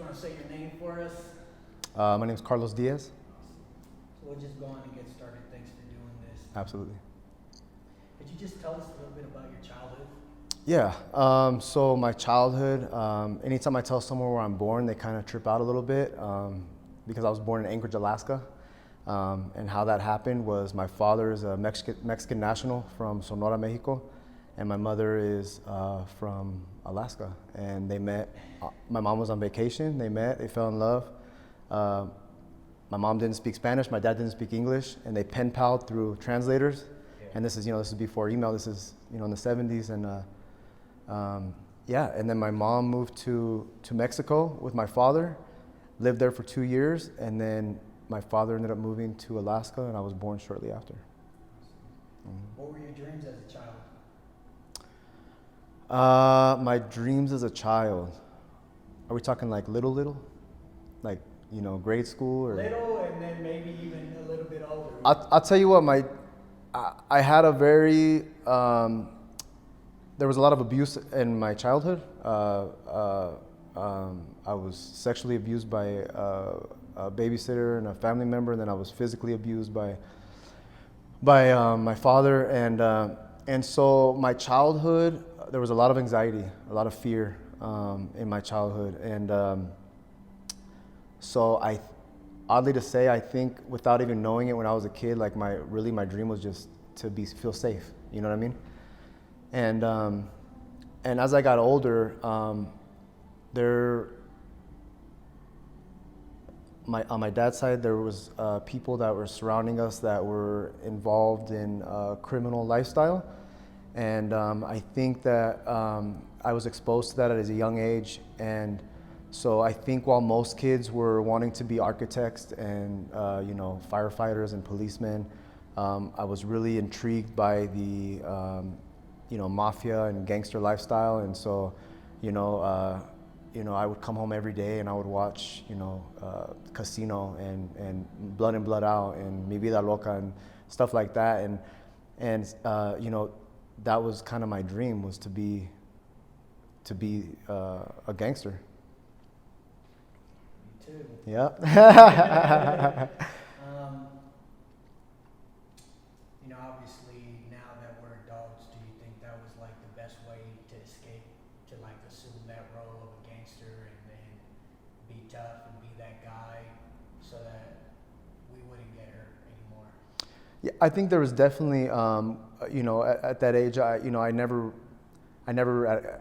want to say your name for us? My name is Carlos Diaz. So we'll just go on and get started. Thanks for doing this. Absolutely. Could you just tell us a little bit about your childhood? Yeah. So my childhood, anytime I tell someone where I'm born, they kind of trip out a little bit because I was born in Anchorage, Alaska. And how that happened was my father is a Mexican national from Sonora, Mexico, and my mother is from Alaska. And they met. My mom was on vacation. They met. They fell in love. My mom didn't speak Spanish. My dad didn't speak English, and they pen palled through translators. Yeah. And this is before email. This is in the 70s, and and then my mom moved to Mexico with my father, lived there for 2 years, and then my father ended up moving to Alaska, and I was born shortly after. What were your dreams as a child? My dreams as a child. Are we talking like little? Like, grade school? Or? Little, and then maybe even a little bit older. I'll tell you what, I had a very, there was a lot of abuse in my childhood. I was sexually abused by a babysitter and a family member, and then I was physically abused by my father, and so my childhood, there was a lot of anxiety, a lot of fear in my childhood, and so oddly to say, I think without even knowing it when I was a kid, like my dream was just to feel safe. You know what I mean? And as I got older, on my dad's side, there was people that were surrounding us that were involved in criminal lifestyle, and I think that I was exposed to that at a young age, and so I think while most kids were wanting to be architects and firefighters and policemen, I was really intrigued by the mafia and gangster lifestyle, and so I would come home every day and I would watch Casino and Blood in Blood Out and Mi Vida Loca and stuff like that, and that was kind of my dream, was to be a gangster. Me too. Yeah. Obviously now that we're adults, do you think that was like the best way to escape, to like assume that role of a gangster and then be tough and be that guy so that we wouldn't get hurt anymore? Yeah, I think there was definitely, at that age, I never,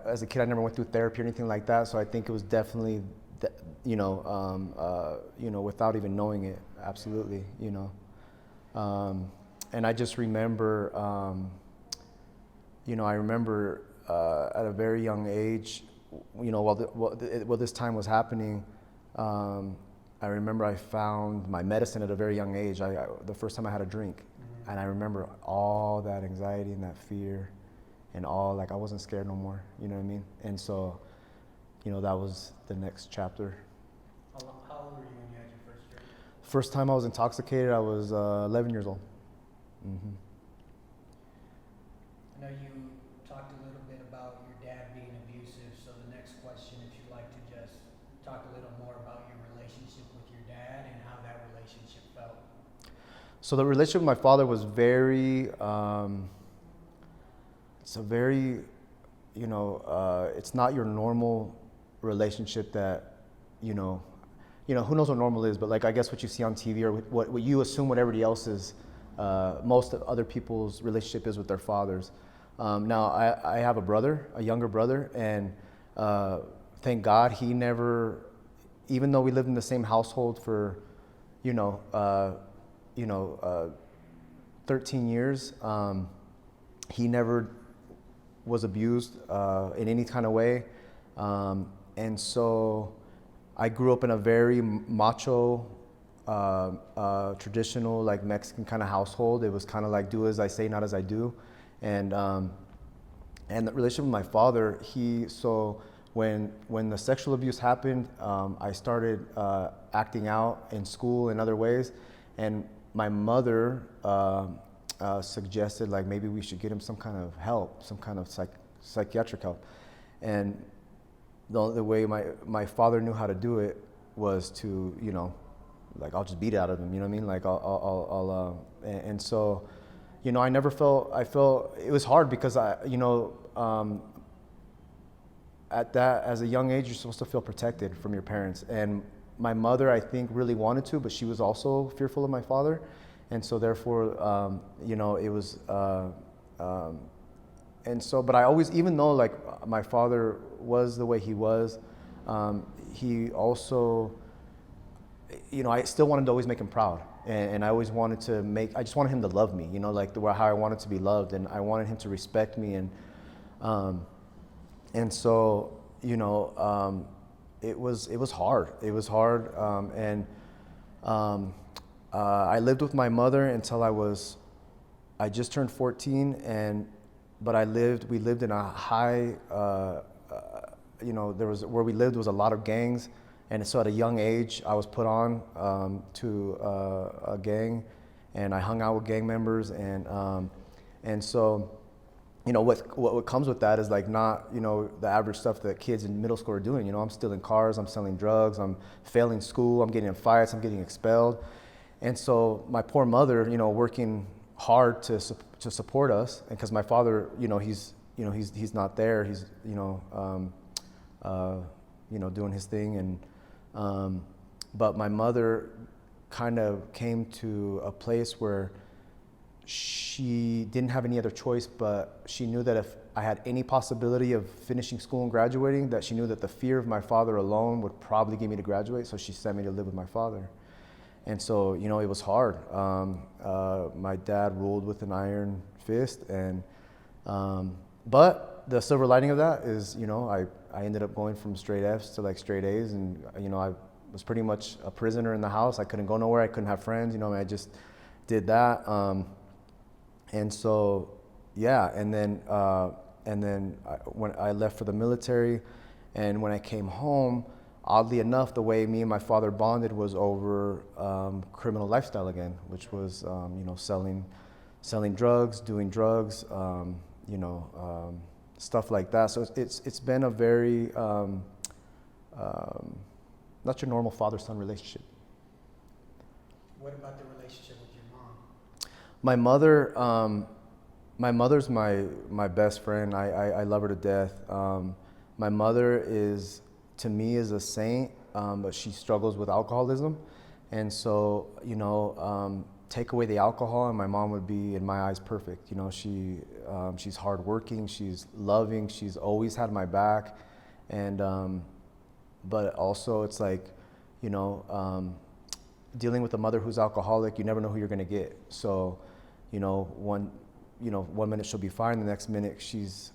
as a kid, I never went through therapy or anything like that. So I think it was definitely, without even knowing it, absolutely, and I just remember, at a very young age, while this time was happening, I remember I found my medicine at a very young age. The first time I had a drink, mm-hmm. and I remember all that anxiety and that fear, and I wasn't scared no more. You know what I mean? And so, that was the next chapter. How old were you when you had your first drink? First time I was intoxicated, I was 11 years old. Mm-hmm. I know you talked a little bit about your dad being abusive, so the next question, if you'd like to just talk a little more about your relationship with your dad and how that relationship felt. So the relationship with my father was very, it's not your normal relationship that, who knows what normal is, but like I guess what you see on TV or what you assume what everybody else is, most of other people's relationship is with their fathers. Now I have a younger brother, and thank God he never, even though we lived in the same household for, 13 years, he never was abused in any kind of way, and so I grew up in a very macho, traditional, like Mexican kind of household. It was kind of like do as I say, not as I do, and the relationship with my father. When the sexual abuse happened, I started acting out in school in other ways, and my mother suggested like maybe we should get him some kind of help, some kind of psychiatric help, and the only way my father knew how to do it was to, you know, like I'll just beat it out of him, you know what I mean? Like and so, you know, I felt, it was hard because as a young age, you're supposed to feel protected from your parents. And my mother, I think, really wanted to, but she was also fearful of my father. And so therefore, you know, it was, and so, but I always, even though like my father was the way he was, he also, you know, I still wanted to always make him proud. And I always wanted to I just wanted him to love me, you know, like how I wanted to be loved. And I wanted him to respect me. And so, you know, it was hard. It was hard. I lived with my mother until I just turned 14, but we lived in a high, you know, where we lived was a lot of gangs. And so at a young age, I was put on to a gang, and I hung out with gang members. And so, you know, what comes with that is like not, you know, the average stuff that kids in middle school are doing. You know, I'm stealing cars, I'm selling drugs, I'm failing school, I'm getting in fights, I'm getting expelled. And so my poor mother, you know, working hard to support us, and because my father, you know, he's not there, he's, doing his thing, and but my mother kind of came to a place where she didn't have any other choice, but she knew that if I had any possibility of finishing school and graduating, that she knew that the fear of my father alone would probably get me to graduate, so she sent me to live with my father. And so, you know, it was hard. My dad ruled with an iron fist, but the silver lining of that is, you know, I ended up going from straight F's to like straight A's, and, you know, I was pretty much a prisoner in the house. I couldn't go nowhere, I couldn't have friends, you know, I just did that. And so, yeah, and then when I left for the military, and when I came home, oddly enough, the way me and my father bonded was over criminal lifestyle again, which was, you know, selling drugs, doing drugs, stuff like that. So it's been a very not your normal father-son relationship. What about the relationship with your mom? My mother's my best friend. I love her to death. My mother is, to me, is a saint, but she struggles with alcoholism. And so, you know, take away the alcohol and my mom would be, in my eyes, perfect. You know, she's hardworking, she's loving, she's always had my back. And, but also it's like, you know, dealing with a mother who's alcoholic, you never know who you're gonna get. So, you know, one minute she'll be fine, the next minute she's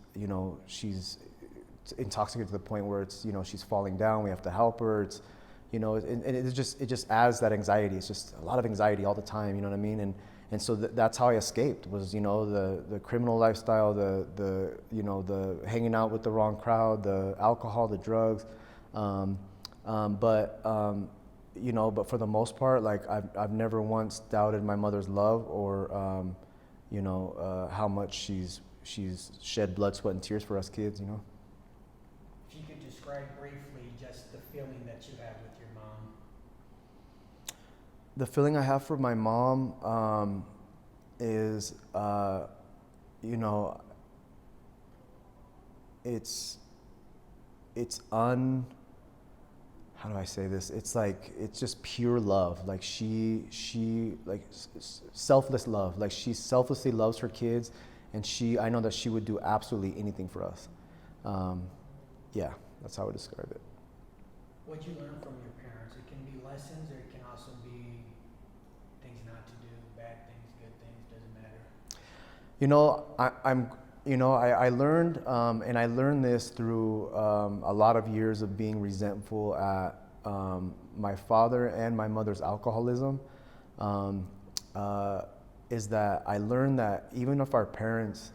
intoxicated to the point where it's, you know, she's falling down, we have to help her. It's, you know, and it just adds that anxiety. It's just a lot of anxiety all the time, you know what I mean? And so that's how I escaped, was, you know, the criminal lifestyle, the you know, the hanging out with the wrong crowd, the alcohol, the drugs. You know, but for the most part, like I've never once doubted my mother's love or, you know, how much she's shed blood, sweat, and tears for us kids, you know. If you could describe briefly just the feeling that you have with your mom. The feeling I have for my mom is, you know, how do I say this? It's like, it's just pure love. Like she like selfless love. Like she selflessly loves her kids, and I know that she would do absolutely anything for us. Yeah, that's how I would describe it. What you learn from your parents, it can be lessons, or it can also be things not to do, bad things, good things, doesn't matter. You know, I learned, and I learned this through a lot of years of being resentful at my father and my mother's alcoholism, is that I learned that even if our parents,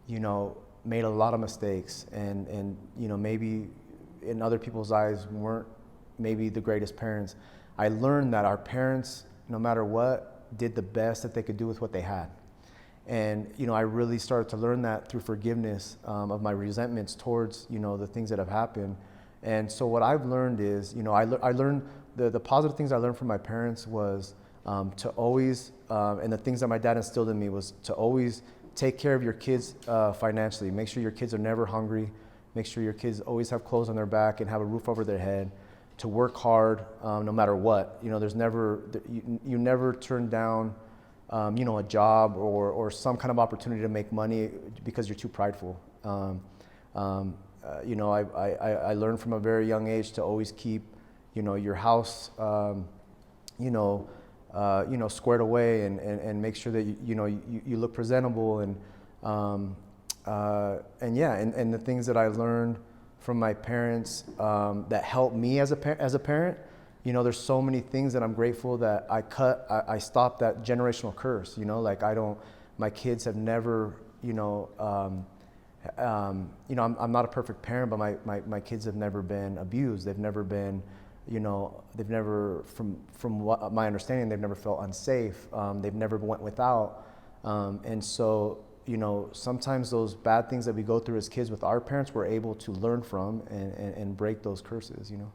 you know, made a lot of mistakes and you know, maybe in other people's eyes weren't maybe the greatest parents, I learned that our parents, no matter what, did the best that they could do with what they had. And, you know, I really started to learn that through forgiveness of my resentments towards, you know, the things that have happened. And so what I've learned is, you know, I learned the positive things I learned from my parents was to always, and the things that my dad instilled in me was to always take care of your kids financially. Make sure your kids are never hungry. Make sure your kids always have clothes on their back and have a roof over their head. To work hard no matter what. You know, there's never, you never turn down, you know, a job or some kind of opportunity to make money because you're too prideful. You know, I learned from a very young age to always keep, you know, your house, you know, squared away and make sure that you look presentable and yeah, and the things that I learned from my parents that helped me as a parent. You know, there's so many things that I'm grateful that I stopped that generational curse. You know, like my kids have never, you know, I'm not a perfect parent, but my kids have never been abused. They've never been, you know, they've never, from what my understanding, they've never felt unsafe. They've never went without, and so, you know, sometimes those bad things that we go through as kids with our parents, we're able to learn from and break those curses, you know.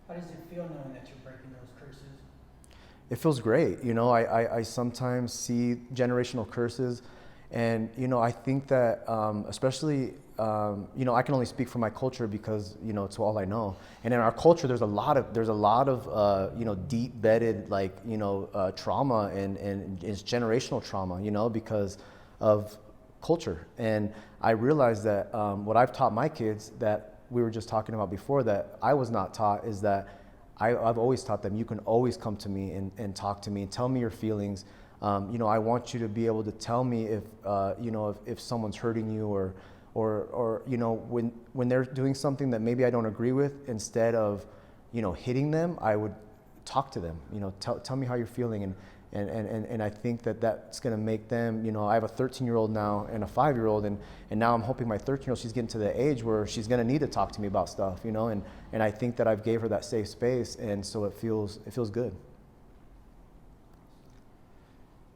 How does it feel knowing that you're breaking those curses? It feels great. You know, I sometimes see generational curses, and, you know, I think that especially, you know, I can only speak for my culture because, you know, it's all I know. And in our culture, there's a lot of you know, deep bedded, like, you know, trauma and it's generational trauma, you know, because of culture. And I realized that what I've taught my kids that we were just talking about before that I was not taught is that I've always taught them, you can always come to me and talk to me and tell me your feelings. You know, I want you to be able to tell me if, you know, if someone's hurting you or you know, when they're doing something that maybe I don't agree with, instead of, you know, hitting them, I would talk to them, you know, tell me how you're feeling. And I think that that's going to make them, you know, I have a 13-year-old now and a 5-year-old, and now I'm hoping my 13-year-old, she's getting to the age where she's going to need to talk to me about stuff, you know, and I think that I've gave her that safe space, and so it feels good.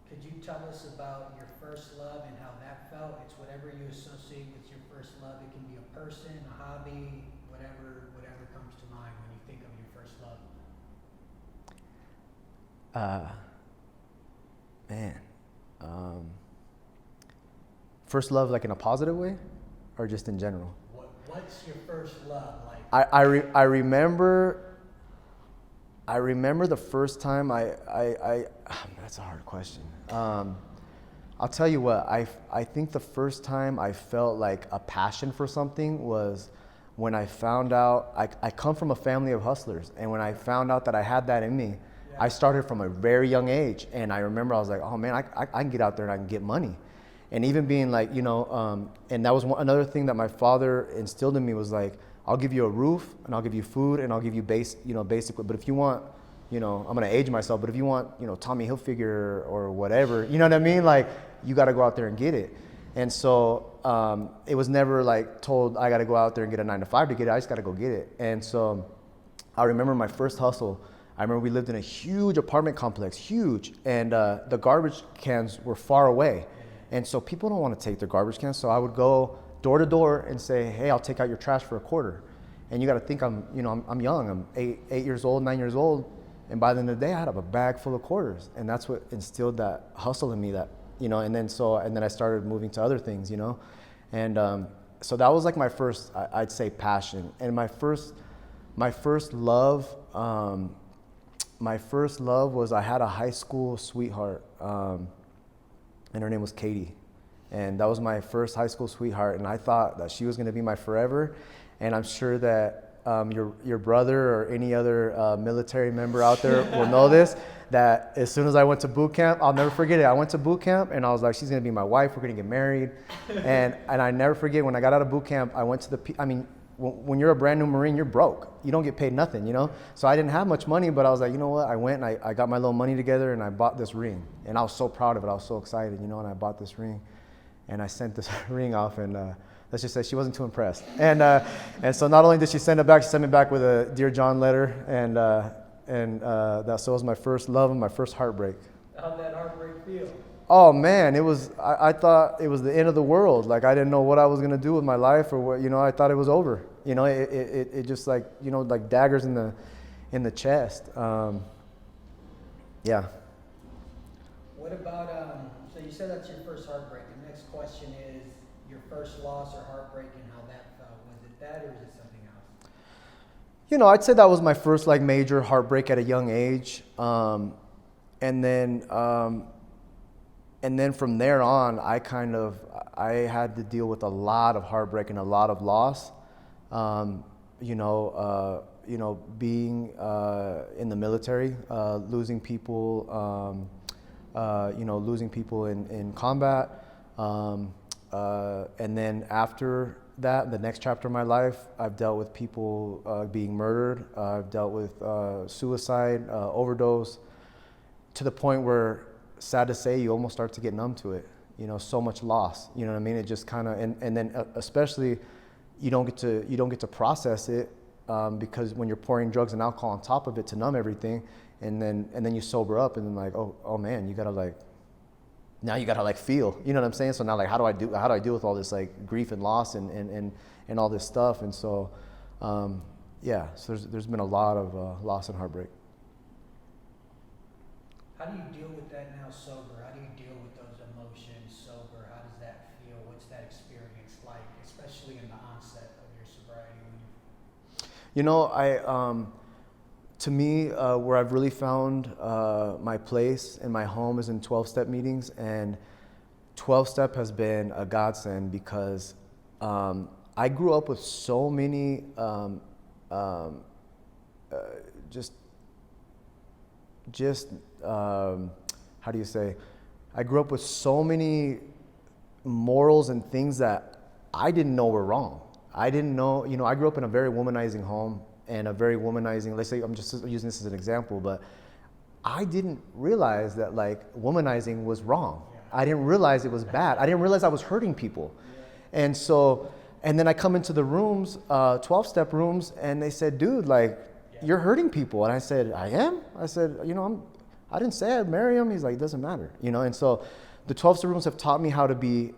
Could you tell us about your first love and how that felt? It's whatever you associate with your first love. It can be a person, a hobby, whatever comes to mind when you think of your first love. Man, first love, like in a positive way, or just in general? What's your first love like? I remember the first time that's a hard question. I'll tell you what, I think the first time I felt like a passion for something was when I found out, I come from a family of hustlers, and when I found out that I had that in me, I started from a very young age, and I remember I was like, oh man, I can get out there and I can get money. And even being like, you know, and that was another thing that my father instilled in me was like, I'll give you a roof and I'll give you food and I'll give you basic, but if you want, you know, I'm going to age myself, but if you want, you know, Tommy Hilfiger or whatever, you know what I mean? Like, you got to go out there and get it. And so it was never like told, I got to go out there and get a 9-to-5 to get it. I just got to go get it. And so I remember my first hustle. I remember we lived in a huge apartment complex, huge, and the garbage cans were far away. And so people don't want to take their garbage cans. So I would go door to door and say, hey, I'll take out your trash for $0.25. And you got to think I'm young. I'm 8 years old, 9 years old. And by the end of the day, I had a bag full of quarters. And that's what instilled that hustle in me, that, you know, and then I started moving to other things, you know. And so that was like my first, I'd say, passion. And my first love was, I had a high school sweetheart, and her name was Katie. And that was my first high school sweetheart, and I thought that she was gonna be my forever. And I'm sure that your brother or any other military member out there will know this, that as soon as I went to boot camp, I'll never forget it. I went to boot camp and I was like, she's gonna be my wife, we're gonna get married. And I never forget, when I got out of boot camp, I went to when you're a brand new Marine, you're broke. You don't get paid nothing, you know? So I didn't have much money, but I was like, you know what? I went and I got my little money together and I bought this ring. And I was so proud of it. I was so excited, you know, and I bought this ring. And I sent this ring off, and let's just say she wasn't too impressed. And so not only did she send it back, she sent me back with a Dear John letter. And that was my first love and my first heartbreak. How'd that heartbreak feel? Oh man, I thought it was the end of the world. Like I didn't know what I was gonna do with my life or what, I thought it was over. It just like, like daggers in the chest. Yeah. What about, so you said that's your first heartbreak. The next question is your first loss or heartbreak and how that felt. Was it that or was it something else? I'd say that was my first like major heartbreak at a young age. And then from there on, I had to deal with a lot of heartbreak and a lot of loss. Being in the military, losing people, losing people in combat. And then after that, the next chapter of my life, I've dealt with people being murdered. I've dealt with suicide, overdose, to the point where, sad to say, you almost start to get numb to it. So much loss. You know what I mean? It just kind of, and then especially, you don't get to process it because when you're pouring drugs and alcohol on top of it to numb everything, and then you sober up, and then like, oh man, you gotta like feel. You know what I'm saying? So now like, how do I deal with all this like grief and loss and all this stuff? And so, yeah. So there's been a lot of loss and heartbreak. How do you deal with that now sober? How do you deal with those emotions sober? How does that feel? What's that experience like, especially in the onset of your sobriety? To me, where I've really found my place and my home is in 12-step meetings, and 12-step has been a godsend because I grew up with so many how do you say? I grew up with so many morals and things that I didn't know were wrong. I didn't know, I grew up in a very womanizing home and a very womanizing, let's say, I'm just using this as an example, but I didn't realize that like womanizing was wrong. I didn't realize it was bad. I didn't realize I was hurting people. And then I come into the rooms, 12-step rooms, and they said, dude, like, you're hurting people. And I said, I am? I said, I didn't say I'd marry him. He's like, it doesn't matter, and so the 12-step rooms have taught me how to be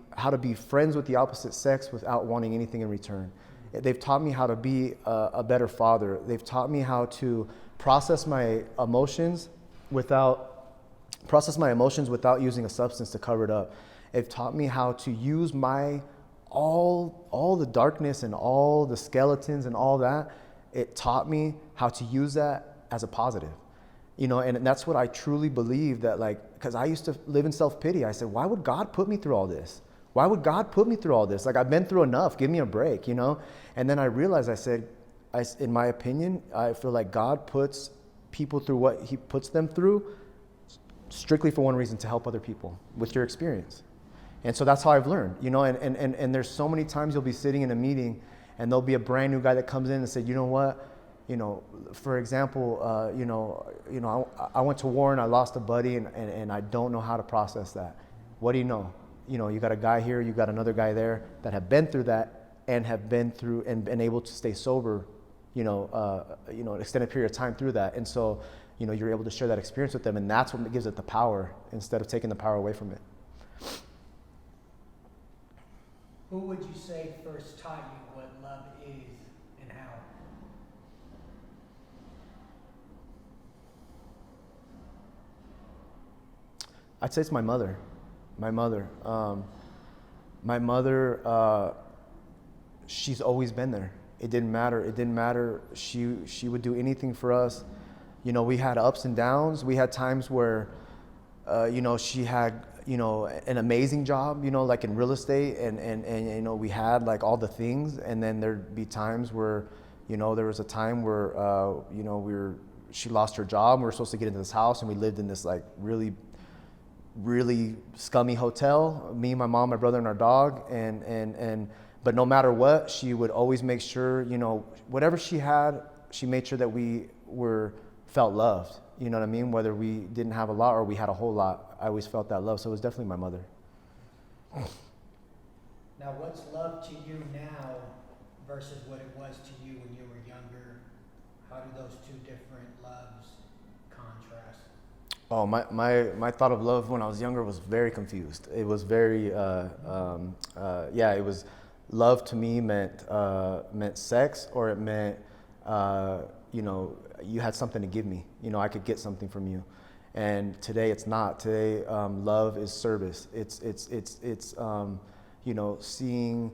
friends with the opposite sex without wanting anything in return. They've taught me how to be a better father. They've taught me how to process my emotions without using a substance to cover it up. They've taught me how to use all the darkness and all the skeletons and all that. It taught me how to use that as a positive. And that's what I truly believe, that like, because I used to live in self-pity. I said, why would God put me through all this? Why would God put me through all this? Like, I've been through enough, give me a break, And then I realized, in my opinion, I feel like God puts people through what he puts them through strictly for one reason: to help other people with your experience. And so that's how I've learned, and there's so many times you'll be sitting in a meeting and there'll be a brand new guy that comes in and said, you know what? For example, I went to war and I lost a buddy and I don't know how to process that. What do you know? You got a guy here, you got another guy there that have been through that and have been through and been able to stay sober, an extended period of time through that. And so, you're able to share that experience with them, and that's what gives it the power instead of taking the power away from it. Who would you say first taught you what love is and how? I'd say it's my mother. My mother, she's always been there. It didn't matter. She would do anything for us. We had ups and downs. We had times where, she had, an amazing job, like in real estate, and we had like all the things. And then there'd be times where, there was a time where, she lost her job. We were supposed to get into this house, and we lived in this like really scummy hotel, me, my mom, my brother, and our dog, but no matter what, she would always make sure, whatever she had, she made sure that we felt loved. You know what I mean? Whether we didn't have a lot or we had a whole lot, I always felt that love. So it was definitely my mother. Now, what's love to you now versus what it was to you when you were younger? How do those two different loves contrast? Oh, my thought of love when I was younger was very confused. It was very, yeah, it was, love to me meant sex, or it meant, you know, you had something to give me. You know, I could get something from you. And today it's not. Today, love is service. It's you know, seeing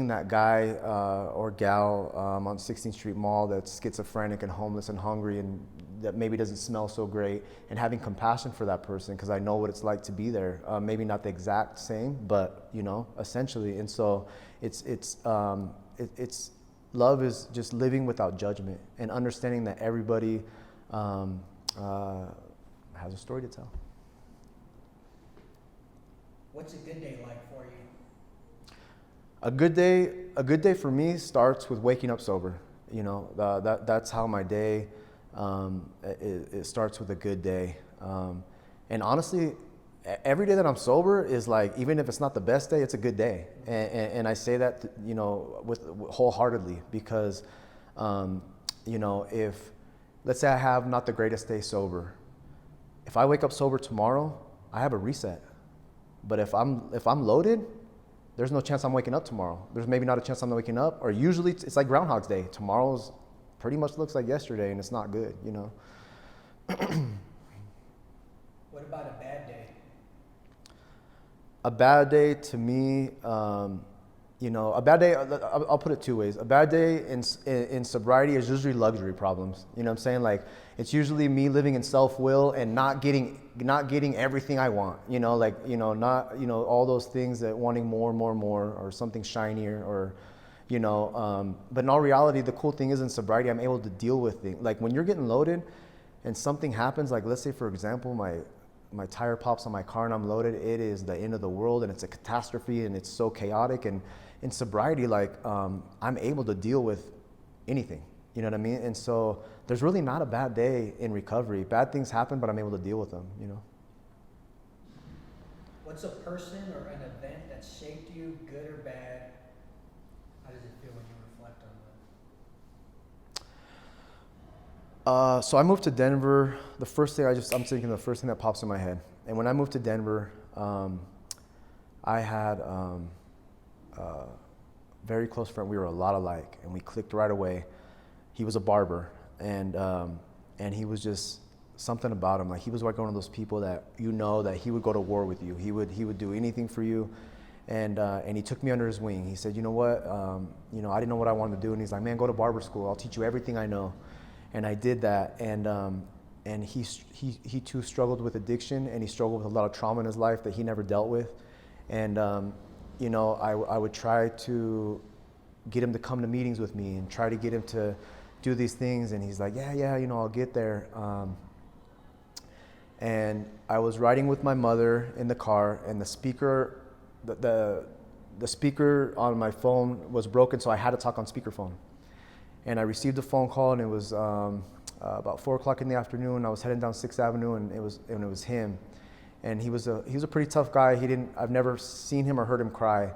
that guy or gal on 16th Street Mall that's schizophrenic and homeless and hungry and that maybe doesn't smell so great, and having compassion for that person because I know what it's like to be there. Maybe not the exact same, but you know, essentially. And so it's love is just living without judgment and understanding that everybody has a story to tell. What's a good day like for you? A good day for me starts with waking up sober. You know, that's how my day, it starts with a good day. And honestly, every day that I'm sober is like, even if it's not the best day, it's a good day. And I say that, you know, with wholeheartedly because, you know, if, let's say I have not the greatest day sober, if I wake up sober tomorrow, I have a reset. But if I'm loaded, there's no chance I'm waking up tomorrow. There's maybe not a chance I'm waking up, or usually it's like Groundhog's Day. Tomorrow's pretty much looks like yesterday, and it's not good, you know. What about a bad day? A bad day to me, you know, a bad day, I'll put it two ways. A bad day in sobriety is usually luxury problems. You know what I'm saying? Like, it's usually me living in self-will and not getting everything I want. You know, like, you know, not, you know, all those things that wanting more, or something shinier, or, you know, but in all reality, the cool thing is in sobriety, I'm able to deal with things. Like when you're getting loaded and something happens, like let's say, for example, my tire pops on my car and I'm loaded, it is the end of the world and it's a catastrophe and it's so chaotic. And in sobriety, like, I'm able to deal with anything, you know what I mean? And so there's really not a bad day in recovery. Bad things happen, but I'm able to deal with them, you know? What's a person or an event that shaped you, good or bad? How does it feel when you reflect on that? So I moved to Denver. The first thing I'm thinking the first thing that pops in my head. And when I moved to Denver, I had a very close friend. We were a lot alike, and we clicked right away. He was a barber, and he was just something about him. Like, he was like one of those people that, you know, that he would go to war with you. He would do anything for you. And he took me under his wing. He said, you know what, you know, I didn't know what I wanted to do. And he's like, man, go to barber school. I'll teach you everything I know. And I did that. And he too struggled with addiction, and he struggled with a lot of trauma in his life that he never dealt with. And, you know, I would try to get him to come to meetings with me and try to get him to do these things. And he's like, yeah, you know, I'll get there. And I was riding with my mother in the car, and the speaker on my phone was broken, so I had to talk on speakerphone. And I received a phone call, and it was about 4 o'clock in the afternoon. I was heading down 6th Avenue, and it was him. And he was a pretty tough guy. I've never seen him or heard him cry,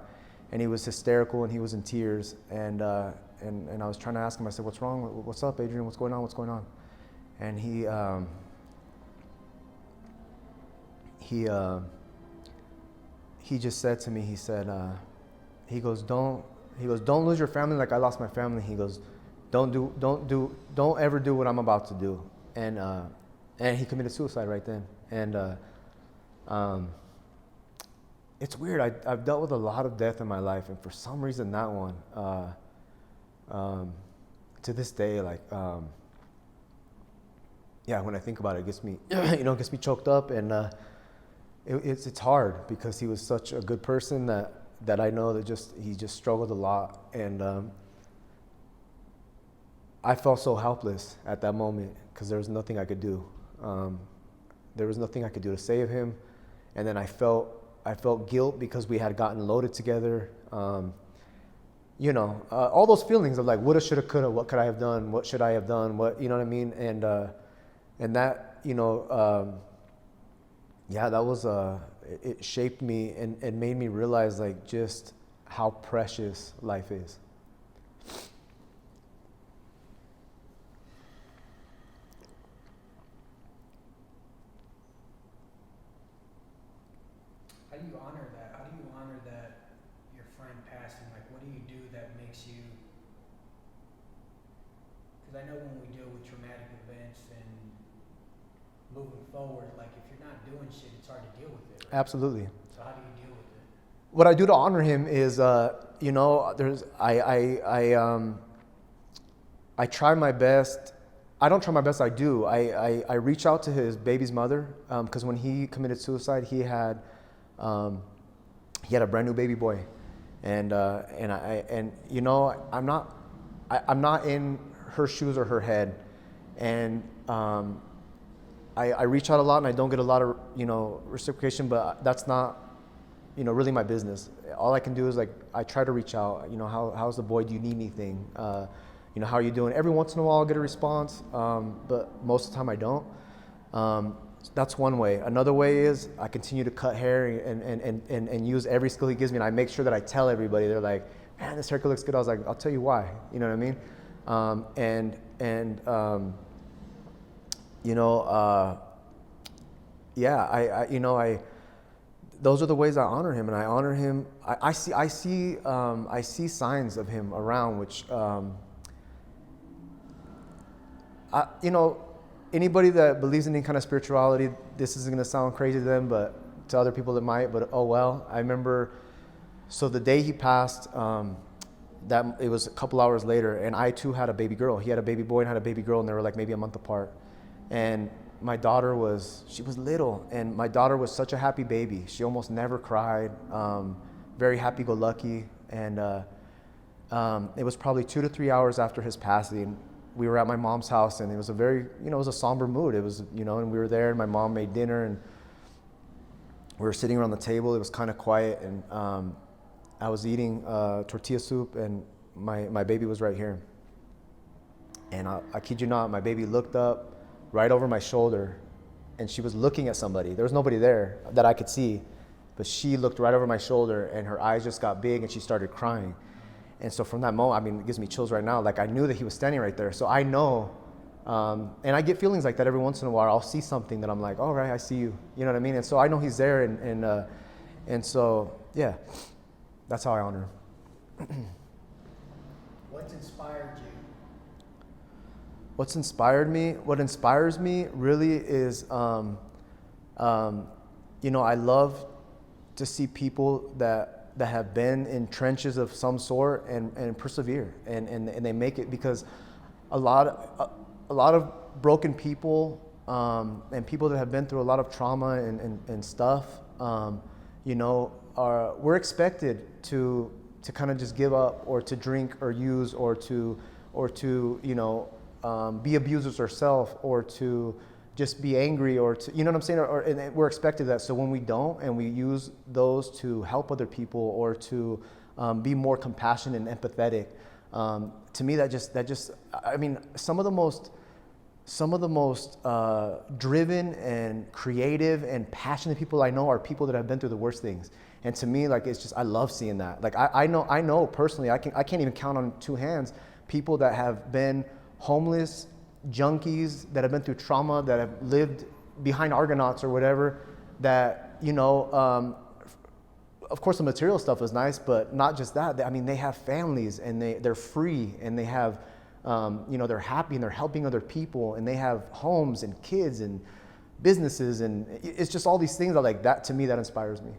and he was hysterical and he was in tears. And I was trying to ask him. I said, "What's wrong? What's up, Adrian? What's going on? What's going on?" And he just said to me. He said, "Don't lose your family like I lost my family." He goes, "Don't ever do what I'm about to do." And he committed suicide right then. And it's weird. I've dealt with a lot of death in my life, and for some reason that one, to this day, like, yeah, when I think about it, it gets me, you know, it gets me choked up, and it's hard because he was such a good person that I know that he just struggled a lot, and I felt so helpless at that moment because there was nothing I could do. There was nothing I could do to save him. And then I felt guilt because we had gotten loaded together. You know, all those feelings of like, woulda, shoulda, coulda, what could I have done? What should I have done? What, you know what I mean? And that, you know, yeah, that was, it shaped me and made me realize like just how precious life is. How do you honor that? How do you honor that your friend passing? Like, what do you do that makes you? Because I know when we deal with traumatic events and moving forward, like if you're not doing shit, it's hard to deal with it. Right? Absolutely. So how do you deal with it? What I do to honor him is, I try my best. I don't try my best. I do. I reach out to his baby's mother because when he committed suicide, he had a brand new baby boy, I'm not in her shoes or her head, and I reach out a lot and I don't get a lot of reciprocation, but that's not really my business. All I can do is like I try to reach out. How's the boy? Do you need anything? How are you doing? Every once in a while I'll get a response, but most of the time I don't. That's one way. Another way is I continue to cut hair and use every skill he gives me, and I make sure that I tell everybody. They're like, man, this haircut looks good. I was like, I'll tell you why. You know what I mean? Those are the ways I honor him, and I honor him. I see signs of him around, which anybody that believes in any kind of spirituality, this is going to sound crazy to them, but to other people it might, but oh well. I remember, so the day he passed, that it was a couple hours later, and I too had a baby girl. He had a baby boy and had a baby girl, and they were like maybe a month apart. And my daughter was little, and my daughter was such a happy baby. She almost never cried, very happy-go-lucky. And it was probably 2 to 3 hours after his passing. We were at my mom's house, and it was a very, it was a somber mood. It was, and we were there, and my mom made dinner, and we were sitting around the table. It was kind of quiet, and I was eating tortilla soup, and my baby was right here. And I kid you not, my baby looked up right over my shoulder, and she was looking at somebody. There was nobody there that I could see, but she looked right over my shoulder, and her eyes just got big, and she started crying. And so from that moment, it gives me chills right now. Like I knew that he was standing right there. So I know, and I get feelings like that every once in a while. I'll see something that I'm like, all right, I see you. You know what I mean? And so I know he's there, and so yeah, that's how I honor him. What's inspired you? What's inspired me? What inspires me really is, I love to see people that have been in trenches of some sort and persevere and they make it, because a lot of broken people and people that have been through a lot of trauma and stuff, we're expected to kind of just give up or to drink or use or to be abusers ourselves or to just be angry or to, you know what I'm saying? And we're expected that. So when we don't and we use those to help other people or to be more compassionate and empathetic, to me that just some of the most driven and creative and passionate people I know are people that have been through the worst things. And to me, like, it's just, I love seeing that. Like I know personally, I can't even count on two hands people that have been homeless, junkies, that have been through trauma, that have lived behind Argonauts or whatever, that, of course the material stuff is nice, but not just that. They have families and they're free and they have, they're happy and they're helping other people and they have homes and kids and businesses, and it's just all these things that, like, that to me, that inspires me.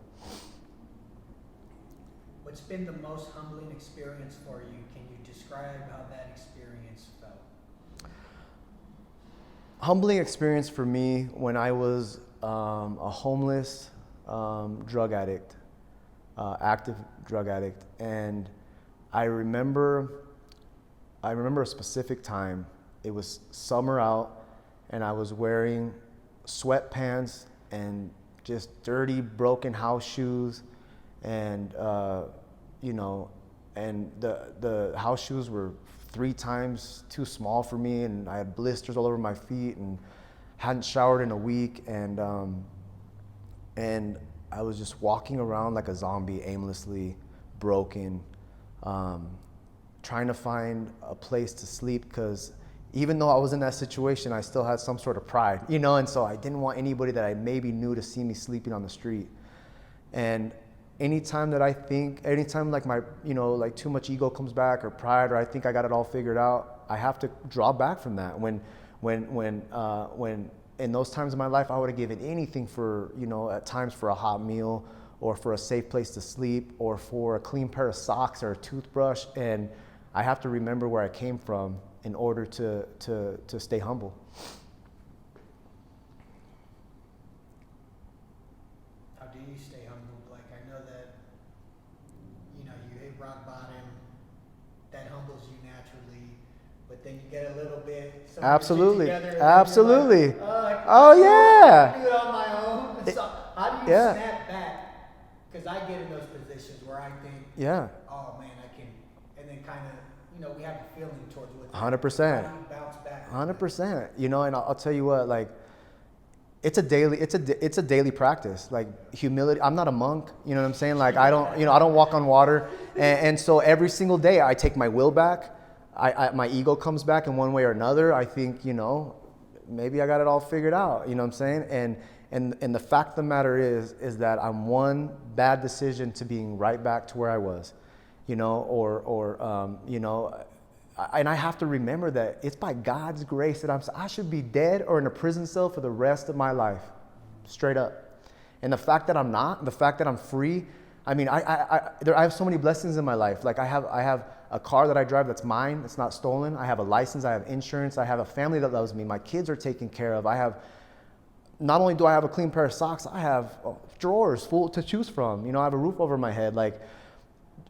What's been the most humbling experience for you? Can you describe how that experience felt? Humbling experience for me when I was a homeless drug addict, active drug addict, and I remember a specific time. It was summer out, and I was wearing sweatpants and just dirty, broken house shoes, and and the house shoes were 3 times too small for me, and I had blisters all over my feet and hadn't showered in a week, and I was just walking around like a zombie, aimlessly, broken, trying to find a place to sleep, because even though I was in that situation, I still had some sort of pride, and so I didn't want anybody that I maybe knew to see me sleeping on the street. And anytime like my, like too much ego comes back or pride, or I think I got it all figured out, I have to draw back from that. When in those times in my life, I would have given anything for, at times for a hot meal, or for a safe place to sleep, or for a clean pair of socks or a toothbrush. And I have to remember where I came from in order to stay humble. How do you stay humble? Like, I know that, you hit rock bottom, that humbles you naturally, but then you get a little bit. Absolutely. Together, Absolutely. like, oh, yeah. I can do it on my own. So how do you snap back? Because I get in those positions where I think, oh man, I can, and then kind of, we have a feeling towards what. 100%. How do you bounce back? 100%. And I'll tell you what, like, it's a daily practice. Like, humility. I'm not a monk. You know what I'm saying? Like, I don't walk on water. And so every single day I take my will back. My ego comes back in one way or another. I think, maybe I got it all figured out. You know what I'm saying? And the fact of the matter is that I'm one bad decision to being right back to where I was, and I have to remember that it's by God's grace that I should be dead or in a prison cell for the rest of my life, straight up. And the fact that I'm not, the fact that I'm free, I mean, I have so many blessings in my life. Like, I have a car that I drive that's mine, it's not stolen. I have a license, I have insurance, I have a family that loves me. My kids are taken care of. Not only do I have a clean pair of socks, I have drawers full to choose from. I have a roof over my head. Like,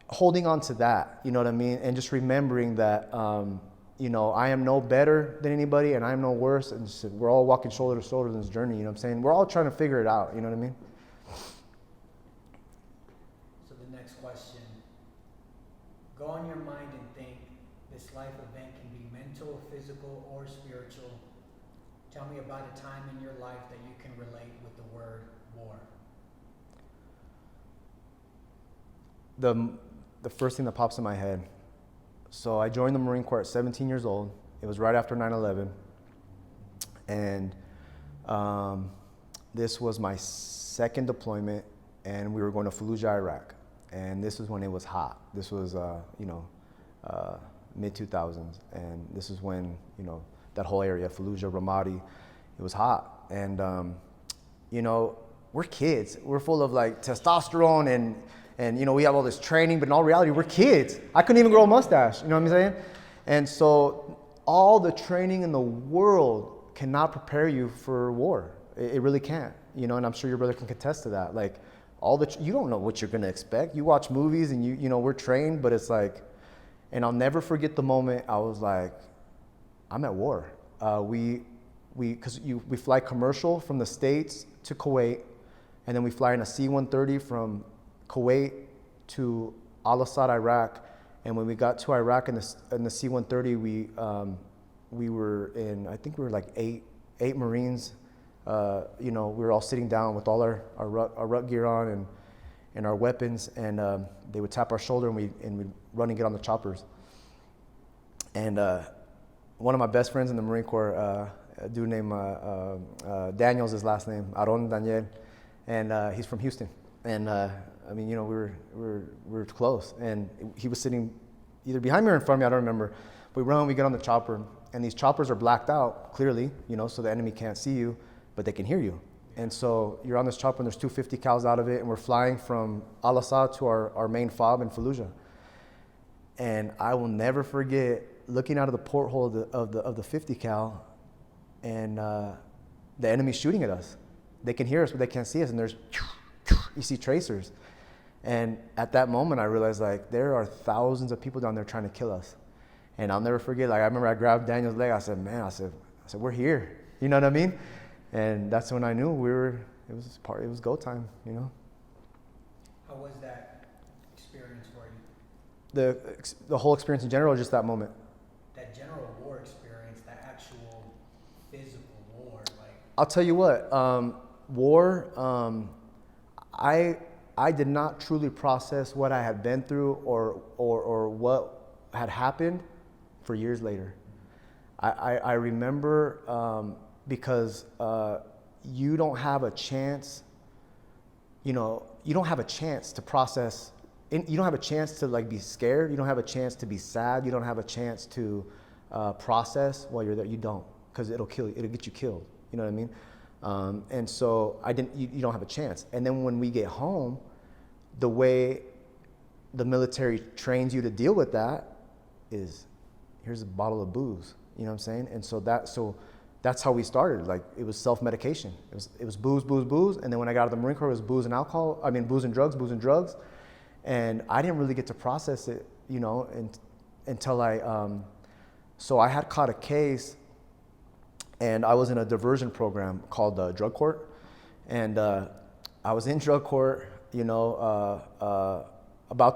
holding on to that, you know what I mean? And just remembering that, I am no better than anybody and I am no worse. And just, we're all walking shoulder to shoulder in this journey, you know what I'm saying? We're all trying to figure it out, you know what I mean? So the next question, go on your mind and think this life event can be mental, physical, or spiritual. Tell me about a time in your life that you can relate with the word war. The first thing that pops in my head. So I joined the Marine Corps at 17 years old. It was right after 9/11. And this was my second deployment, and we were going to Fallujah, Iraq. And this was when it was hot. This was, mid-2000s. And this is when, that whole area, Fallujah, Ramadi, it was hot. And, we're kids. We're full of like testosterone and we have all this training, but in all reality, we're kids. I couldn't even grow a mustache, you know what I'm saying? And so all the training in the world cannot prepare you for war. It really can't, and I'm sure your brother can contest to that. Like, you don't know what you're gonna expect. You watch movies and we're trained, but it's like, and I'll never forget the moment I was like, I'm at war. We fly commercial from the States to Kuwait, and then we fly in a C-130 from Kuwait to Al-Assad, Iraq. And when we got to Iraq in the C-130, we were in, I think we were like eight Marines. We were all sitting down with all our ruck gear on and our weapons, and they would tap our shoulder and we'd run and get on the choppers. And one of my best friends in the Marine Corps, a dude named Daniel's his last name, Aron Daniel, and he's from Houston. And we were close, and he was sitting either behind me or in front of me, I don't remember. We run, we get on the chopper, and these choppers are blacked out clearly, so the enemy can't see you, but they can hear you. And so you're on this chopper, and there's 250 cals out of it, and we're flying from Al-Assad to our main fob in Fallujah. And I will never forget looking out of the porthole of the 50 cal, and the enemy's shooting at us. They can hear us, but they can't see us, and you see tracers. And at that moment, I realized, like, there are thousands of people down there trying to kill us. And I'll never forget, like, I remember I grabbed Daniel's leg. I said, man, I said, we're here. You know what I mean? And that's when I knew it was go time, How was that experience for you? The whole experience in general, or just that moment? That general war experience, that actual physical war, like. I'll tell you what, war, I did not truly process what I had been through or what had happened for years later. I remember because you don't have a chance you don't have a chance to process. You don't have a chance to like be scared. You don't have a chance to be sad. You don't have a chance to process while you're there. You don't, because it'll kill you. It'll get you killed. You know what I mean? And so I didn't. You don't have a chance. And then when we get home, the way the military trains you to deal with that is, here's a bottle of booze. You know what I'm saying? And so that's how we started. Like, it was self-medication. It was booze, booze, booze. And then when I got out of the Marine Corps, it was booze and alcohol. I mean, booze and drugs, booze and drugs. And I didn't really get to process it, until so I had caught a case, and I was in a diversion program called drug court. And I was in drug court, about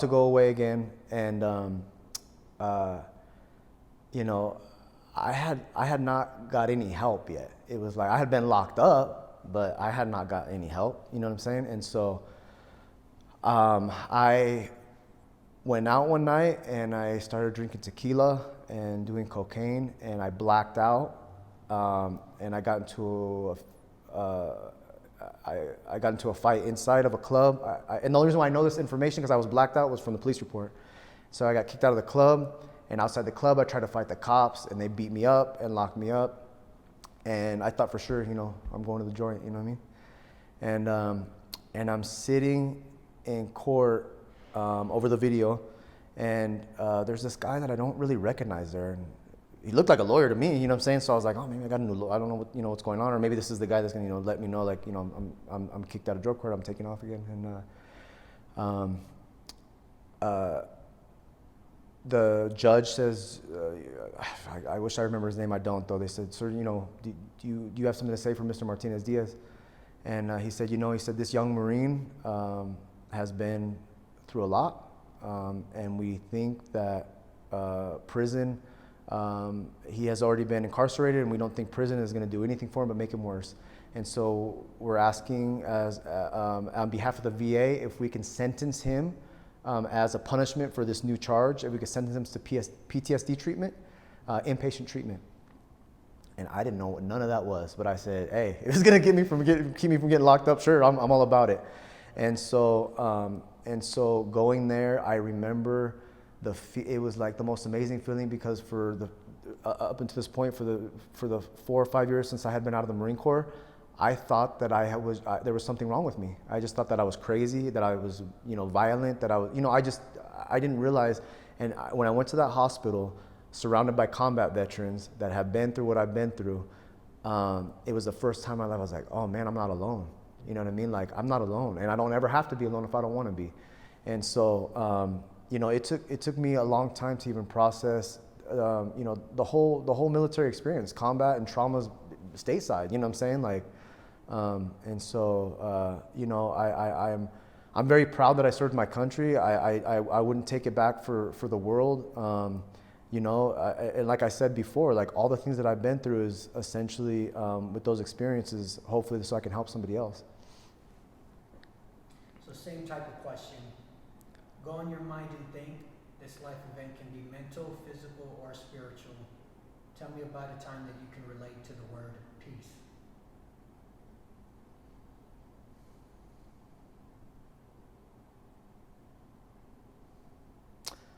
to go away again. And, I had not got any help yet. It was like I had been locked up, but I had not got any help. You know what I'm saying? And so I went out one night and I started drinking tequila and doing cocaine, and I blacked out. And I got into I got into a fight inside of a club. And the only reason why I know this information, because I was blacked out, was from the police report. So I got kicked out of the club. And outside the club, I tried to fight the cops, and they beat me up and locked me up. And I thought for sure, I'm going to the joint, you know what I mean? And I'm sitting in court over the video, and there's this guy that I don't really recognize there. And he looked like a lawyer to me, you know what I'm saying? So I was like, oh, maybe I got a new lawyer. I don't know what's going on, or maybe this is the guy that's gonna, let me know, like, I'm kicked out of drug court, I'm taking off again. And the judge says, I wish I remember his name, I don't though. They said, sir, do you have something to say for Mr. Martinez Diaz? And he said, this young Marine has been through a lot, and we think that prison, he has already been incarcerated, and we don't think prison is going to do anything for him but make him worse. And so we're asking, as on behalf of the VA, if we can sentence him as a punishment for this new charge, if we could sentence him to PTSD treatment, inpatient treatment. And I didn't know what none of that was, but I said, hey, if it's gonna keep me from getting locked up, sure, I'm all about it. And so going there, I remember it was like the most amazing feeling, because for the up until this point, for the 4 or 5 years since I had been out of the Marine Corps, I thought that there was something wrong with me. I just thought that I was crazy, that I was, violent, that I was, I didn't realize. And when I went to that hospital, surrounded by combat veterans that have been through what I've been through, it was the first time in my life I was like, oh man, I'm not alone. You know what I mean? Like, I'm not alone, and I don't ever have to be alone if I don't want to be. And so, it took me a long time to even process, the whole military experience, combat and traumas stateside. You know what I'm saying? Like, and so, I'm very proud that I served my country. I wouldn't take it back for the world. And like I said before, like, all the things that I've been through is essentially, with those experiences, hopefully so I can help somebody else. So same type of question. Go in your mind and think. This life event can be mental, physical, or spiritual. Tell me about a time that you can relate to the word peace.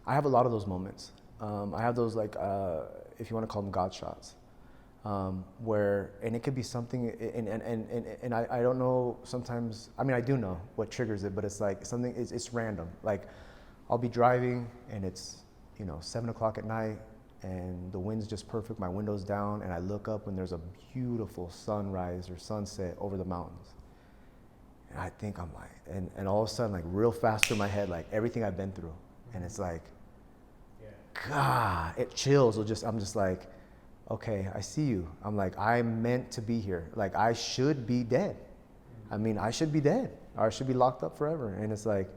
I have a lot of those moments. I have those, like, if you want to call them God shots, where, and it could be something, and I don't know sometimes, I mean, I do know what triggers it, but it's like something, it's random. Like, I'll be driving and it's, 7 o'clock at night and the wind's just perfect, my window's down, and I look up and there's a beautiful sunrise or sunset over the mountains. And I think I'm like, and all of a sudden, like, real fast through my head, like, everything I've been through. And it's like, God, it chills. I'm just like, okay, I see you. I'm like, I'm meant to be here. Like, I should be dead. I mean, I should be dead, or I should be locked up forever. And it's like,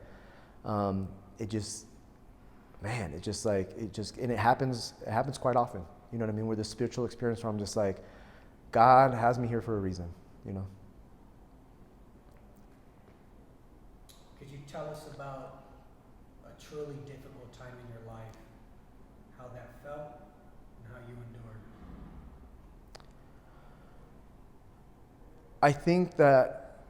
and it happens quite often. You know what I mean? Where the spiritual experience where I'm just like, God has me here for a reason, Could you tell us about a truly difficult time in your life, how that felt, and how you endured? I think that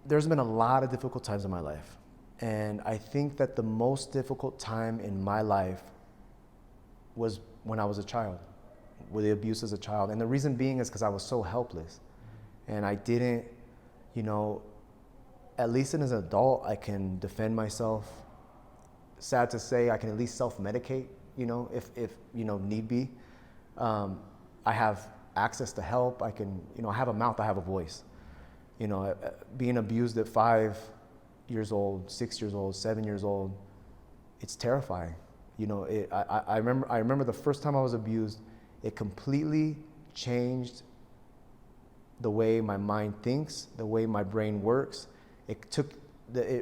there's been a lot of difficult times in my life. And I think that the most difficult time in my life was when I was a child, with the abuse as a child. And the reason being is because I was so helpless. And I didn't, you know, at least as an adult, I can defend myself. Sad to say, I can at least self-medicate, you know, if you know, need be. I have access to help. I can, you know, I have a mouth, I have a voice. You know, being abused at 5 years old, 6 years old, 7 years old, it's terrifying. You know, I remember the first time I was abused, it completely changed the way my mind thinks, the way my brain works. It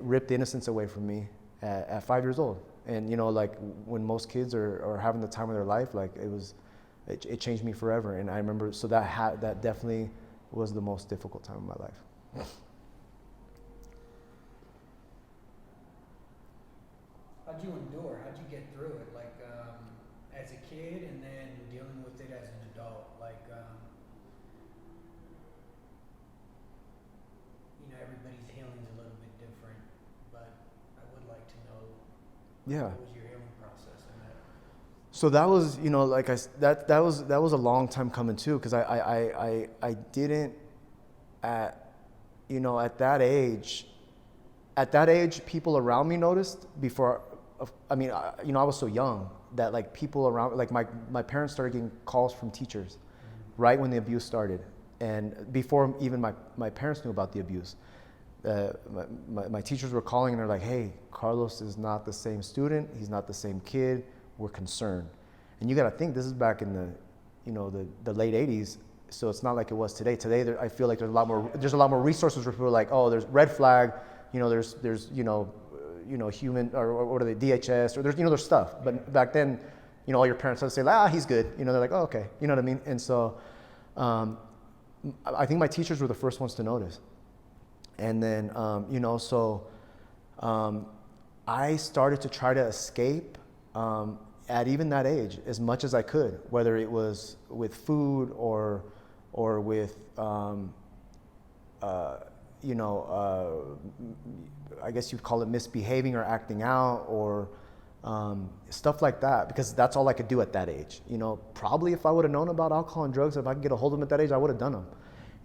ripped the innocence away from me at 5 years old. And you know, like when most kids are having the time of their life, like it changed me forever. And I remember, so that definitely was the most difficult time of my life. How'd you endure? How'd you get through it? Like, as a kid and then dealing with it as an adult? Like, you know, everybody's healing is a little bit different, but I would like to know, what was your healing process in that? So that was, you know, like that was a long time coming too, because I didn't at that age, people around me noticed before. I mean, you know, I was so young that like people around, like my parents started getting calls from teachers right when the abuse started. And before even my parents knew about the abuse, my teachers were calling and they're like, hey, Carlos is not the same student. He's not the same kid. We're concerned. And you got to think, this is back in the late 80s. So it's not like it was today. Today, I feel like there's a lot more resources where people are like, oh, there's red flag, you know, there's human, or what are they, DHS, or there's stuff. But back then, you know, all your parents would say, he's good. You know, they're like, oh, okay. You know what I mean? And so I think my teachers were the first ones to notice. And then, I started to try to escape at even that age as much as I could, whether it was with food or with, I guess you'd call it misbehaving or acting out or stuff like that, because that's all I could do at that age. You know, probably if I would have known about alcohol and drugs, if I could get a hold of them at that age, I would have done them.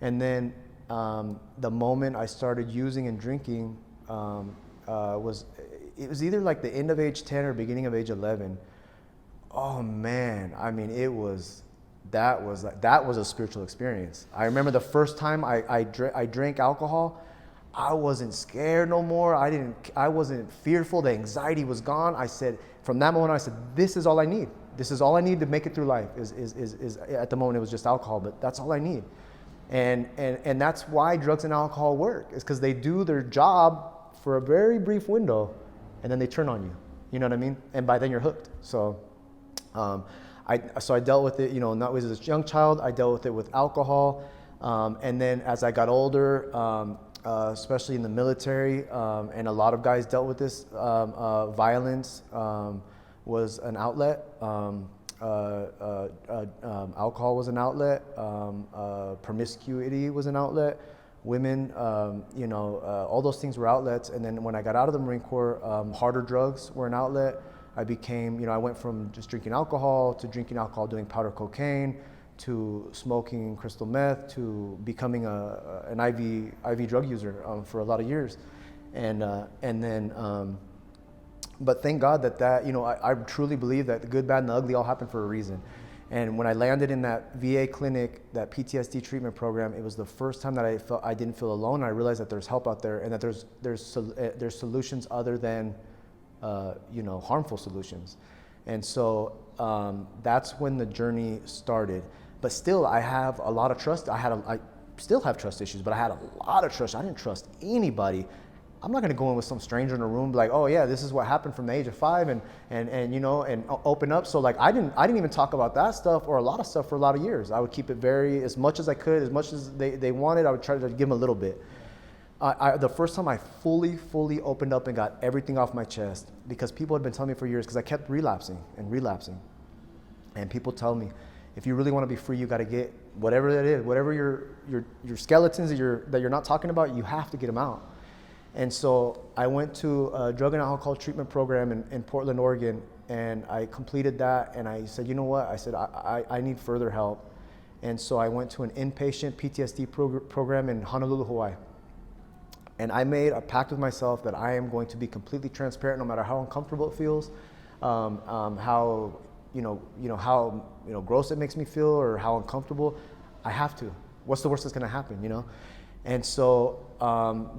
And then the moment I started using and drinking was either like the end of age 10 or beginning of age 11. Oh man, I mean, that was a spiritual experience. I remember the first time I drank alcohol, I wasn't scared no more. I wasn't fearful. The anxiety was gone. I said, from that moment, I said, this is all I need. This is all I need to make it through life is at the moment it was just alcohol, but that's all I need. And that's why drugs and alcohol work, is because they do their job for a very brief window and then they turn on you. You know what I mean? And by then you're hooked. So I dealt with it, you know, not as a young child. I dealt with it with alcohol. And then as I got older, especially in the military, and a lot of guys dealt with this, violence was an outlet. Alcohol was an outlet. Promiscuity was an outlet. Women, all those things were outlets. And then when I got out of the Marine Corps, harder drugs were an outlet. I became, I went from just drinking alcohol to drinking alcohol, doing powder cocaine, to smoking crystal meth, to becoming an IV drug user for a lot of years. But thank God that I truly believe that the good, bad, and the ugly all happen for a reason. And when I landed in that VA clinic, that PTSD treatment program, it was the first time that I didn't feel alone. I realized that there's help out there, and that there's solutions other than harmful solutions. And so that's when the journey started. But still, I have a lot of trust. I still have trust issues, but I had a lot of trust. I didn't trust anybody. I'm not going to go in with some stranger in a room, like, oh yeah, this is what happened from the age of 5, and open up. So like, I didn't even talk about that stuff or a lot of stuff for a lot of years. I would keep it as much as I could, as much as they wanted. I would try to give them a little bit. The first time I fully opened up and got everything off my chest, because people had been telling me for years, because I kept relapsing, and people tell me, if you really want to be free, you got to get whatever that is, whatever your skeletons that you're not talking about, you have to get them out. And so I went to a drug and alcohol treatment program in Portland, Oregon, and I completed that. And I said, you know what? I said, I need further help. And so I went to an inpatient PTSD program in Honolulu, Hawaii. And I made a pact with myself that I am going to be completely transparent, no matter how uncomfortable it feels, how gross it makes me feel, or how uncomfortable. I have to. What's the worst that's going to happen, you know? And so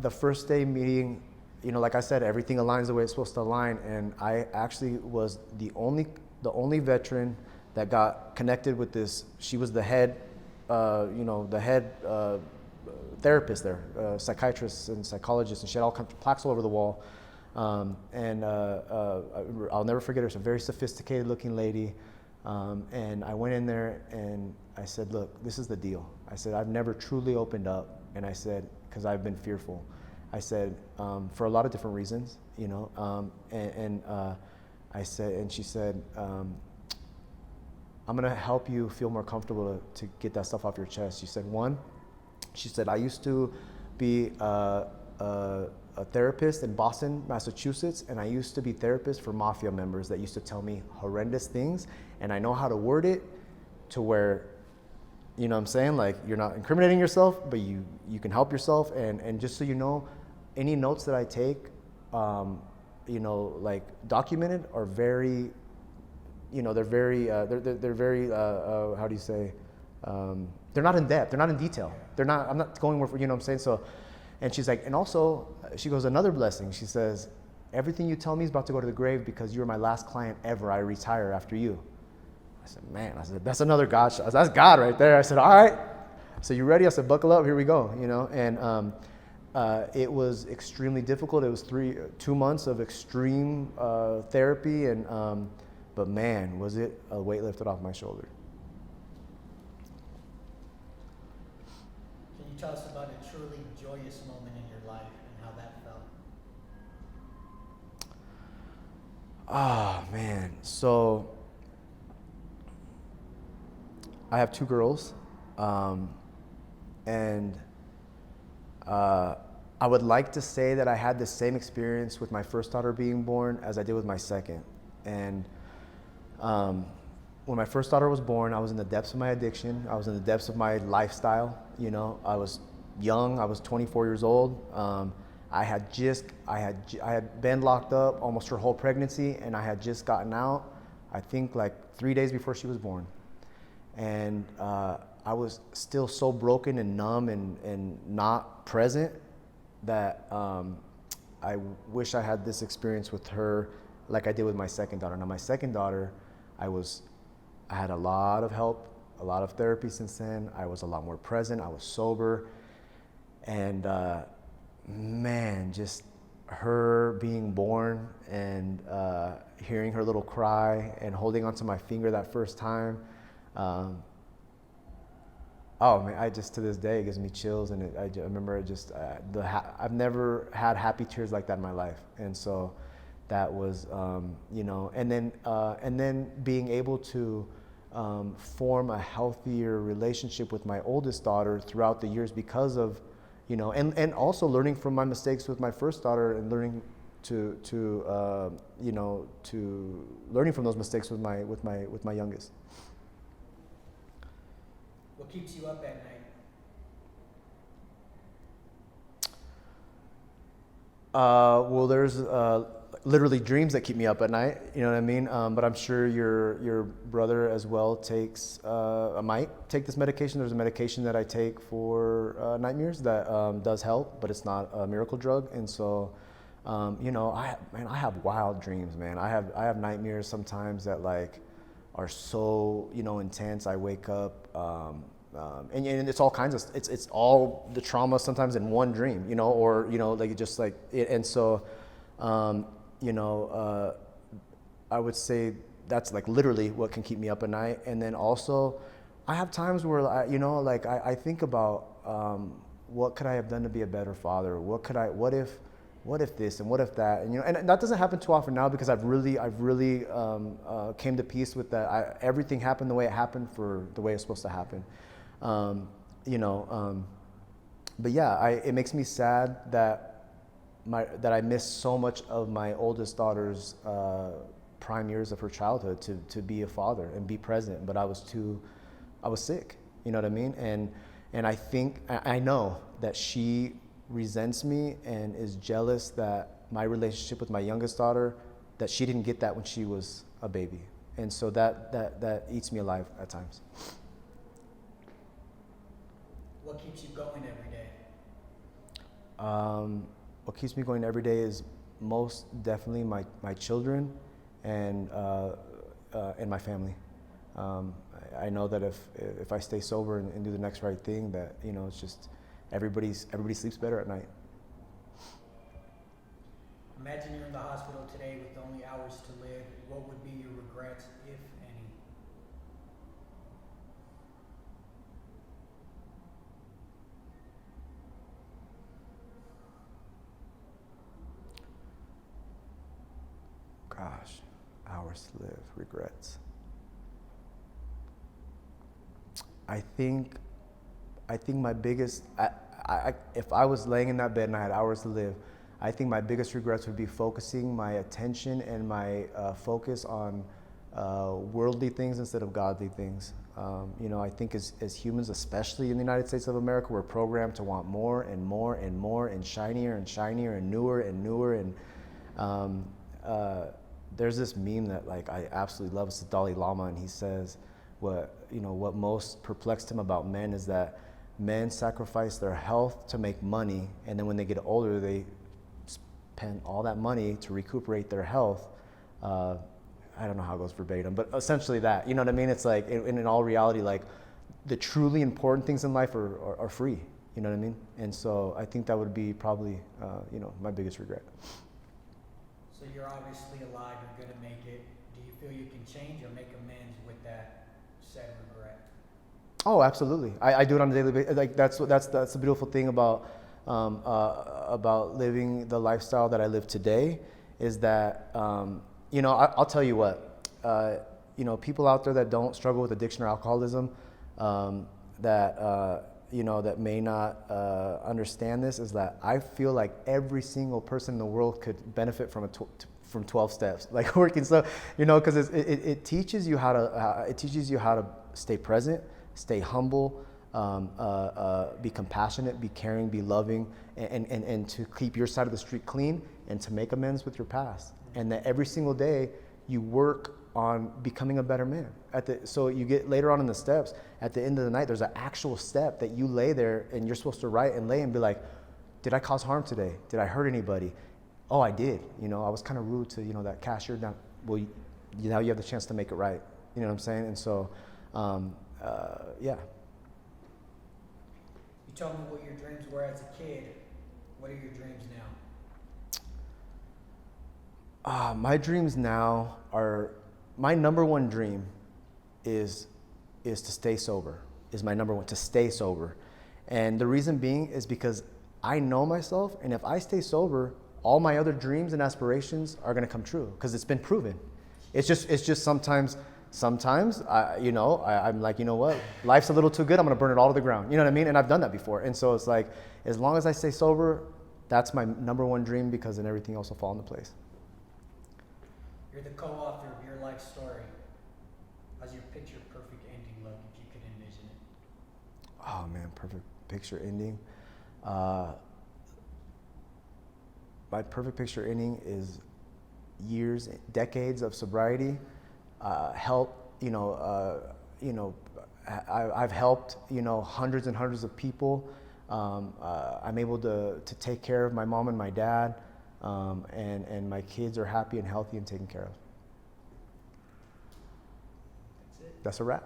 the first day meeting, like I said, everything aligns the way it's supposed to align. And I actually was the only veteran that got connected with this. She was the head, therapist there, psychiatrists and psychologists, and she had all kinds of plaques all over the wall. I'll never forget her. She's a very sophisticated looking lady. And I went in there and I said, look, this is the deal. I said, I've never truly opened up. And I said, because I've been fearful. I said, for a lot of different reasons, I said, and she said, I'm going to help you feel more comfortable to get that stuff off your chest. She said, she said, I used to be a therapist in Boston, Massachusetts, and I used to be therapist for mafia members that used to tell me horrendous things, and I know how to word it to where, you know what I'm saying, like you're not incriminating yourself, but you can help yourself. And just so you know, any notes that I take, like documented are very, they're very, they're very, how do you say, they're not in depth, they're not in detail. I'm not going where, you know what I'm saying? So, and she's like, and also, she goes, another blessing. She says, everything you tell me is about to go to the grave because you were my last client ever. I retire after you. I said, man, that's another God shot. That's God right there. I said, all right. So you ready? I said, buckle up, here we go, And it was extremely difficult. It was 2 months of extreme therapy, but man, was it a weight lifted off my shoulder. Can you tell us about a truly joyous moment in your life and how that felt? Oh, man. So I have 2 girls, and I would like to say that I had the same experience with my first daughter being born as I did with my second. And when my first daughter was born, I was in the depths of my addiction. I was in the depths of my lifestyle. I was young. I was 24 years old. I had been locked up almost her whole pregnancy, and I had just gotten out, I think like 3 days before she was born. And I was still so broken and numb and not present that I wish I had this experience with her like I did with my second daughter. Now my second daughter, I had a lot of help, a lot of therapy since then. I was a lot more present. I was sober. And man, just her being born and hearing her little cry and holding onto my finger that first time. Oh man, to this day, it gives me chills, and I remember I've never had happy tears like that in my life, and so that was, and then being able to form a healthier relationship with my oldest daughter throughout the years because of, and also learning from my mistakes with my first daughter and learning to learning from those mistakes with my youngest. What keeps you up at night? Well, there's literally dreams that keep me up at night. You know what I mean? But I'm sure your brother as well might take this medication. There's a medication that I take for nightmares that does help, but it's not a miracle drug. And so, I have wild dreams, man. I have nightmares sometimes that are so intense. I wake up. And it's all kinds of, it's all the trauma sometimes in one dream, or, and so, I would say that's literally what can keep me up at night. And then also I have times where I think about, what could I have done to be a better father? What if this and what if that? And, and that doesn't happen too often now because I've really came to peace with that. Everything happened the way it happened for the way it's supposed to happen. But yeah, it makes me sad that that I missed so much of my oldest daughter's prime years of her childhood to be a father and be present, but I was sick, you know what I mean? And I know that she resents me and is jealous that my relationship with my youngest daughter, that she didn't get that when she was a baby. And so that eats me alive at times. What keeps you going every day? What keeps me going every day is most definitely my children and my family. I know that if I stay sober and do the next right thing, that, you know, it's just everybody sleeps better at night. Imagine you're in the hospital today with only hours to live. What would be your regrets, if any? Gosh, hours to live, regrets. I think my biggest, if I was laying in that bed and I had hours to live, I think my biggest regrets would be focusing my attention and my focus on worldly things instead of godly things. You know, I think as humans, especially in the United States of America, we're programmed to want more and more and more and shinier and shinier and newer and newer. And there's this meme that like I absolutely love. It's the Dalai Lama, and he says what most perplexed him about men is that men sacrifice their health to make money, and then when they get older, they spend all that money to recuperate their health. I don't know how it goes verbatim, but essentially that, you know what I mean? It's like, in all reality, like the truly important things in life are free, you know what I mean? And so I think that would be probably, my biggest regret. So you're obviously alive, you're gonna make it. Do you feel you can change or make amends with that said regret? Oh, absolutely. I do it on a daily basis. Like that's the beautiful thing about living the lifestyle that I live today, is that I'll tell you what, people out there that don't struggle with addiction or alcoholism, that may not understand this, is that I feel like every single person in the world could benefit from from 12 steps, like working. So, because it teaches you how to stay present, stay humble, be compassionate, be caring, be loving, and to keep your side of the street clean and to make amends with your past. And that every single day you work on becoming a better man. So you get later on in the steps, at the end of the night, there's an actual step that you lay there and you're supposed to write and lay and be like, did I cause harm today? Did I hurt anybody? Oh, I did. I was kind of rude to, that cashier down. Well, now you have the chance to make it right. You know what I'm saying? And so, yeah. You told me what your dreams were as a kid. What are your dreams now? My dreams now are, my number one dream is to stay sober, is my number one, to stay sober. And the reason being is because I know myself, and if I stay sober, all my other dreams and aspirations are gonna come true, because it's been proven. It's just sometimes I'm like, you know what, life's a little too good, I'm gonna burn it all to the ground. You know what I mean? And I've done that before. And so it's like, as long as I stay sober, that's my number one dream, because then everything else will fall into place. You're the co-author of your life story. How's your picture perfect ending look, if you could envision it? Oh man, perfect picture ending. My perfect picture ending is years, decades of sobriety. I've helped, hundreds and hundreds of people. I'm able to take care of my mom and my dad, and my kids are happy and healthy and taken care of. That's it. That's a wrap.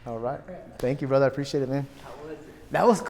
All right. Thank you, brother. I appreciate it, man. How was it? That was cool.